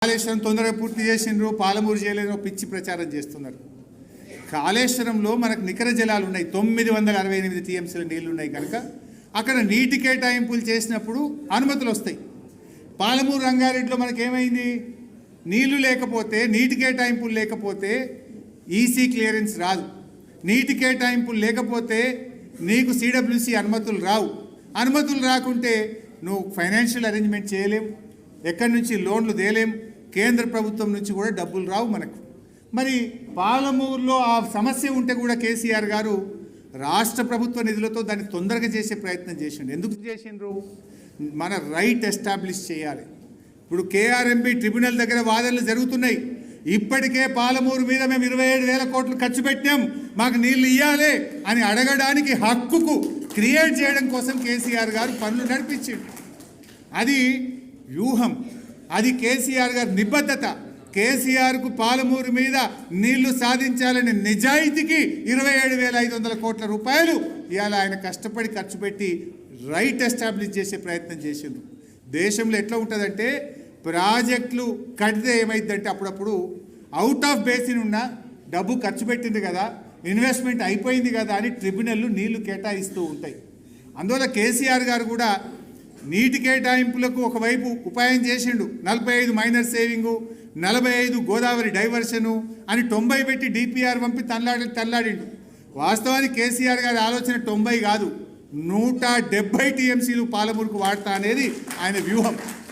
కాళేశ్వరం తొందరగా పూర్తి చేసిండ్రు, పాలమూరు చేయలేదో పిచ్చి ప్రచారం చేస్తున్నారు. కాళేశ్వరంలో మనకు నికర జలాలు ఉన్నాయి, 968 టీఎంసీల నీళ్లు ఉన్నాయి కనుక అక్కడ నీటి కేటాయింపులు చేసినప్పుడు అనుమతులు వస్తాయి. పాలమూరు రంగారెడ్డిలో మనకేమైంది, నీళ్లు లేకపోతే, నీటి కేటాయింపులు లేకపోతే ఈసీ క్లియరెన్స్ రాదు. నీటి కేటాయింపులు లేకపోతే నీకు సిడబ్ల్యూసి అనుమతులు రావు. అనుమతులు రాకుంటే నువ్వు ఫైనాన్షియల్ అరేంజ్మెంట్ చేయలేం, ఎక్కడి నుంచి లోన్లు తేలేం, కేంద్ర ప్రభుత్వం నుంచి కూడా డబ్బులు రావు మనకు. మరి పాలమూరులో ఆ సమస్య ఉంటే కూడా కేసీఆర్ గారు రాష్ట్ర ప్రభుత్వ నిధులతో దాన్ని తొందరగా చేసే ప్రయత్నం చేసిండు. ఎందుకు చేసిండ్రు? మన రైట్ ఎస్టాబ్లిష్ చేయాలి. ఇప్పుడు కేఆర్ఎంబి ట్రిబ్యునల్ దగ్గర వాదనలు జరుగుతున్నాయి. ఇప్పటికే పాలమూరు మీద మేము 27,000 కోట్లు ఖర్చు పెట్టాం, మాకు నీళ్లు ఇవ్వాలి అని అడగడానికి హక్కుకు క్రియేట్ చేయడం కోసం కేసీఆర్ గారు పనులు నడిపించిండు. అది వ్యూహం, అది కేసీఆర్ గారి నిబద్ధత. కేసీఆర్కు పాలమూరు మీద నీళ్లు సాధించాలనే నిజాయితీకి 27,500 కోట్ల రూపాయలు ఇవాళ ఆయన కష్టపడి ఖర్చు పెట్టి రైట్ ఎస్టాబ్లిష్ చేసే ప్రయత్నం చేసిండ్రు. దేశంలో ఎట్లా ఉంటుందంటే, ప్రాజెక్టులు కడితే ఏమైందంటే అప్పుడప్పుడు అవుట్ ఆఫ్ బేసిన్ ఉన్న డబ్బు ఖర్చు పెట్టింది కదా, ఇన్వెస్ట్మెంట్ అయిపోయింది కదా అని ట్రిబ్యునల్లు నీళ్లు కేటాయిస్తూ ఉంటాయి. అందువల్ల కేసీఆర్ గారు కూడా నీటి కేటాయింపులకు ఒకవైపు ఉపాయం చేసిండు. 45 మైనర్ సేవింగు, 45 గోదావరి డైవర్షను అని 90 పెట్టి డిపిఆర్ పంపి తల్లాడిండు. వాస్తవానికి కేసీఆర్ గారి ఆలోచన 90 కాదు, 170 టీఎంసీలు పాలమూరుకు వాడతా అనేది ఆయన వ్యూహం.